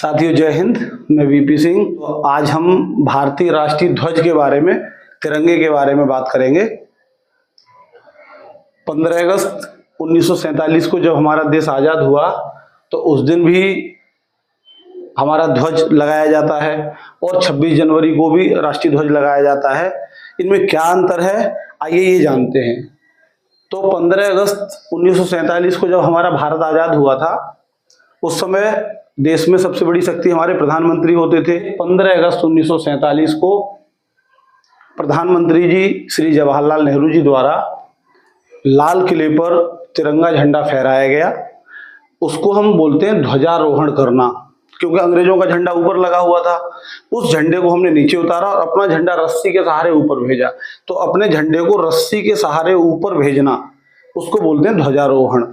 साथियों जय हिंद, मैं वीपी सिंह। तो आज हम भारतीय राष्ट्रीय ध्वज के बारे में, तिरंगे के बारे में बात करेंगे। 15 अगस्त 1947 को जब हमारा देश आज़ाद हुआ तो उस दिन भी हमारा ध्वज लगाया जाता है और 26 जनवरी को भी राष्ट्रीय ध्वज लगाया जाता है। इनमें क्या अंतर है, आइए ये जानते हैं। तो 15 अगस्त 1947 को जब हमारा भारत आज़ाद हुआ था, उस समय देश में सबसे बड़ी शक्ति हमारे प्रधानमंत्री होते थे। 15 अगस्त 1947 को प्रधानमंत्री जी श्री जवाहरलाल नेहरू जी द्वारा लाल किले पर तिरंगा झंडा फहराया गया। उसको हम बोलते हैं ध्वजारोहण करना, क्योंकि अंग्रेजों का झंडा ऊपर लगा हुआ था। उस झंडे को हमने नीचे उतारा और अपना झंडा रस्सी के सहारे ऊपर भेजा। तो अपने झंडे को रस्सी के सहारे ऊपर भेजना, उसको बोलते हैं ध्वजारोहण।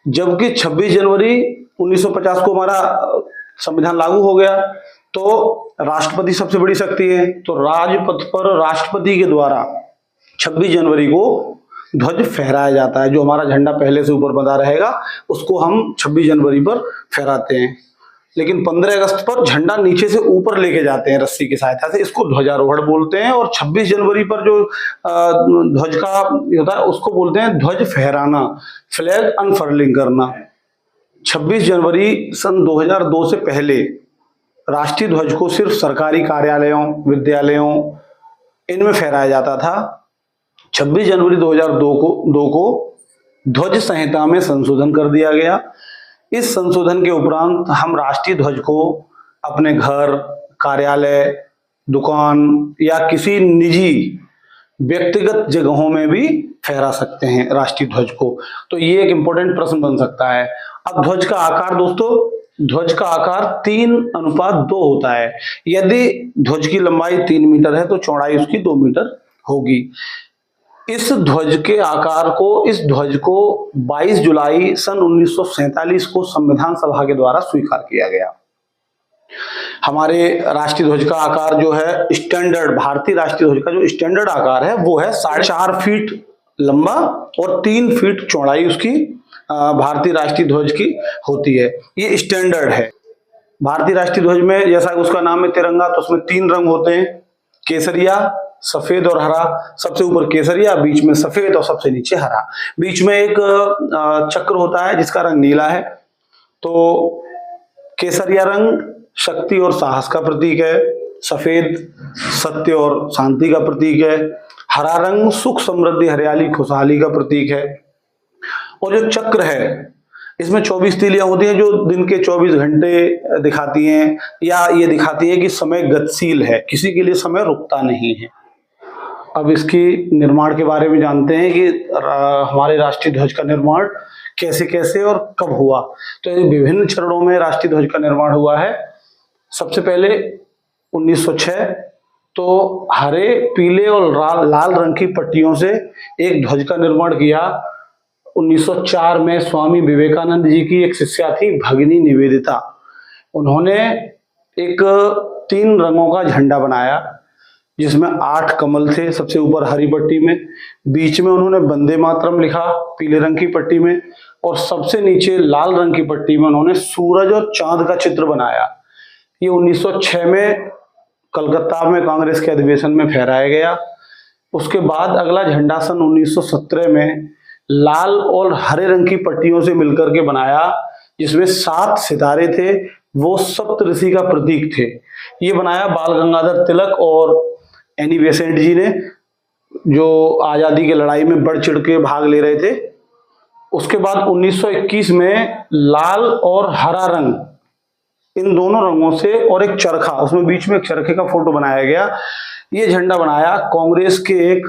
जबकि 26 जनवरी 1950 को हमारा संविधान लागू हो गया, तो राष्ट्रपति सबसे बड़ी शक्ति है, तो राजपथ पर राष्ट्रपति के द्वारा 26 जनवरी को ध्वज फहराया जाता है। जो हमारा झंडा पहले से ऊपर बंधा रहेगा उसको हम 26 जनवरी पर फहराते हैं। लेकिन 15 अगस्त पर झंडा नीचे से ऊपर लेके जाते हैं रस्सी की सहायता से, इसको ध्वजारोहण बोलते हैं। और 26 जनवरी पर जो ध्वज का होता है उसको बोलते हैं ध्वज फहराना, फ्लैग अनफर्लिंग करना। 26 जनवरी सन 2002 से पहले राष्ट्रीय ध्वज को सिर्फ सरकारी कार्यालयों, विद्यालयों, इनमें फहराया जाता था। 26 जनवरी 2002 को ध्वज संहिता में संशोधन कर दिया गया। इस संशोधन के उपरांत हम राष्ट्रीय ध्वज को अपने घर, कार्यालय, दुकान या किसी निजी व्यक्तिगत जगहों में भी फहरा सकते हैं राष्ट्रीय ध्वज को। तो ये एक इंपॉर्टेंट प्रश्न बन सकता है। अब ध्वज का आकार दोस्तों, ध्वज का आकार 3:2 होता है। यदि ध्वज की लंबाई 3 मीटर है तो चौड़ाई उसकी 2 मीटर होगी। इस ध्वज को 22 जुलाई सन 1947 को संविधान सभा के द्वारा स्वीकार किया गया। हमारे राष्ट्रीय ध्वज का आकार जो है स्टैंडर्ड, भारतीय राष्ट्रीय ध्वज का जो स्टैंडर्ड आकार है वो है 4.5 फीट लंबा और 3 फीट चौड़ाई उसकी भारतीय राष्ट्रीय ध्वज की होती है। ये स्टैंडर्ड है। भारतीय राष्ट्रीय ध्वज में, जैसा कि उसका नाम है तिरंगा, तो उसमें 3 रंग होते हैं, केसरिया, सफेद और हरा। सबसे ऊपर केसरिया, बीच में सफेद और सबसे नीचे हरा। बीच में एक चक्र होता है जिसका रंग नीला है। तो केसरिया रंग शक्ति और साहस का प्रतीक है, सफेद सत्य और शांति का प्रतीक है, हरा रंग सुख, समृद्धि, हरियाली, खुशहाली का प्रतीक है। और जो चक्र है इसमें 24 तीलियां होती हैं जो दिन के 24 घंटे दिखाती हैं, या ये दिखाती है कि समय गतिशील है, किसी के लिए समय रुकता नहीं है। अब इसकी निर्माण के बारे में जानते हैं कि हमारे राष्ट्रीय ध्वज का निर्माण कैसे कैसे और कब हुआ। तो विभिन्न चरणों में राष्ट्रीय ध्वज का निर्माण हुआ है। सबसे पहले 1906, तो हरे, पीले और लाल रंग की पट्टियों से एक ध्वज का निर्माण किया। 1904 में स्वामी विवेकानंद जी की एक शिष्या थी भगिनी निवेदिता, उन्होंने एक 3 रंगों का झंडा बनाया जिसमें 8 कमल थे। सबसे ऊपर हरी पट्टी में, बीच में उन्होंने वंदे मातरम लिखा पीले रंग की पट्टी में, और सबसे नीचे लाल रंग की पट्टी में उन्होंने सूरज और चांद का चित्र बनाया। ये 1906 में कलकत्ता में कांग्रेस के अधिवेशन में फहराया गया। उसके बाद अगला झंडा सन 1917 में लाल और हरे रंग की पट्टियों से मिलकर के बनाया, जिसमें 7 सितारे थे, वो सप्तऋषि का प्रतीक थे। ये बनाया बाल गंगाधर तिलक और एनी बेसेंट जी ने, जो आजादी की लड़ाई में बढ़ चढ़ के भाग ले रहे थे। उसके बाद 1921 में लाल और हरा रंग, इन दोनों रंगों से, और एक चरखा, उसमें बीच में एक चरखे का फोटो बनाया गया। ये झंडा बनाया कांग्रेस के एक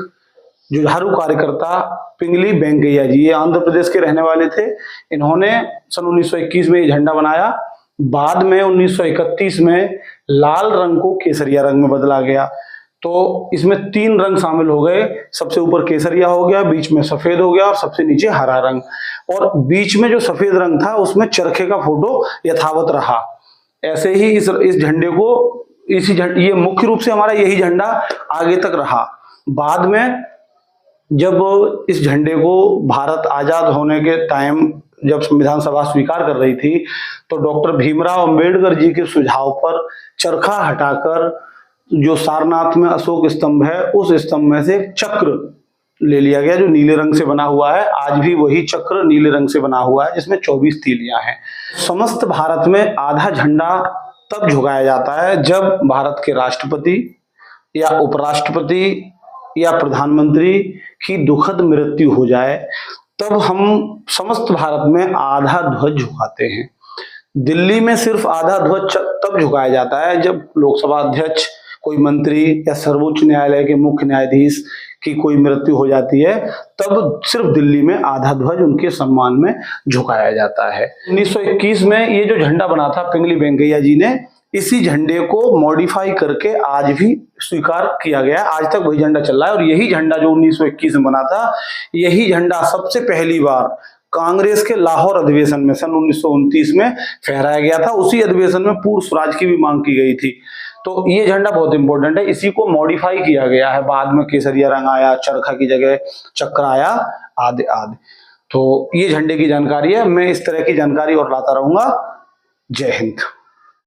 जुझारू कार्यकर्ता पिंगली वेंकैया जी, ये आंध्र प्रदेश के रहने वाले थे। इन्होंने सन 1921 में ये झंडा बनाया। बाद में 1931 में लाल रंग को केसरिया रंग में बदला गया। तो इसमें 3 रंग शामिल हो गए, सबसे ऊपर केसरिया हो गया, बीच में सफेद हो गया और सबसे नीचे हरा रंग। और बीच में जो सफेद रंग था उसमें चरखे का फोटो यथावत रहा। ऐसे ही इस झंडे को, ये मुख्य रूप से हमारा यही झंडा आगे तक रहा। बाद में जब इस झंडे को भारत आजाद होने के टाइम जब संविधान सभा स्वीकार कर रही थी तो डॉक्टर भीमराव अंबेडकर जी के सुझाव पर चरखा हटाकर जो सारनाथ में अशोक स्तंभ है उस स्तंभ में से एक चक्र ले लिया गया जो नीले रंग से बना हुआ है। आज भी वही चक्र नीले रंग से बना हुआ है जिसमें 24 तीलियां हैं। समस्त भारत में आधा झंडा तब झुकाया जाता है जब भारत के राष्ट्रपति या उपराष्ट्रपति या प्रधानमंत्री की दुखद मृत्यु हो जाए, तब हम समस्त भारत में आधा ध्वज झुकाते हैं। दिल्ली में सिर्फ आधा ध्वज तब झुकाया जाता है जब लोकसभा अध्यक्ष, कोई मंत्री या सर्वोच्च न्यायालय के मुख्य न्यायाधीश की कोई मृत्यु हो जाती है, तब सिर्फ दिल्ली में आधा ध्वज उनके सम्मान में झुकाया जाता है। 1921 में ये जो झंडा बना था पिंगली वेंकैया जी ने, इसी झंडे को मॉडिफाई करके आज भी स्वीकार किया गया। आज तक वही झंडा चल रहा है और यही झंडा जो 1921 में बना था, यही झंडा सबसे पहली बार कांग्रेस के लाहौर अधिवेशन में सन 1929 में फहराया गया था। उसी अधिवेशन में पूर्ण स्वराज की भी मांग की गई थी। तो ये झंडा बहुत इंपॉर्टेंट है। इसी को मॉडिफाई किया गया है, बाद में केसरिया रंग आया, चरखा की जगह चक्र आया, आदि आदि। तो ये झंडे की जानकारी है। मैं इस तरह की जानकारी और लाता रहूंगा। जय हिंद।